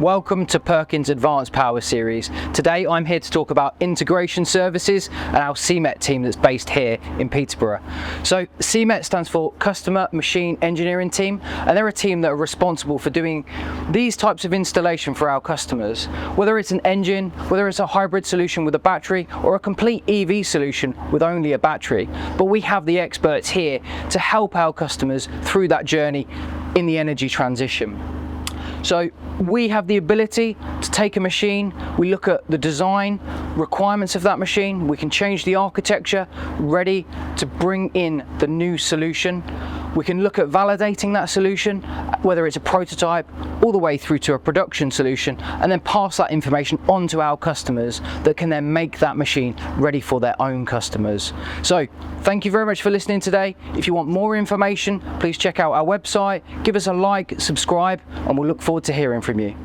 Welcome to Perkins Advanced Power Series. Today I'm here to talk about integration services and our CMET team that's based here in Peterborough. So CMET stands for Customer Machine Engineering Team, and they're a team that are responsible for doing these types of installation for our customers. Whether it's an engine, whether it's a hybrid solution with a battery, or a complete EV solution with only a battery. But we have the experts here to help our customers through that journey in the energy transition. So we have the ability to take a machine, we look at the design requirements of that machine, we can change the architecture, ready to bring in the new solution. We can look at validating that solution, whether it's a prototype all the way through to a production solution, and then pass that information on to our customers that can then make that machine ready for their own customers. So thank you very much for listening today. If you want more information, please check out our website, give us a like, subscribe, and we'll look forward to hearing from you.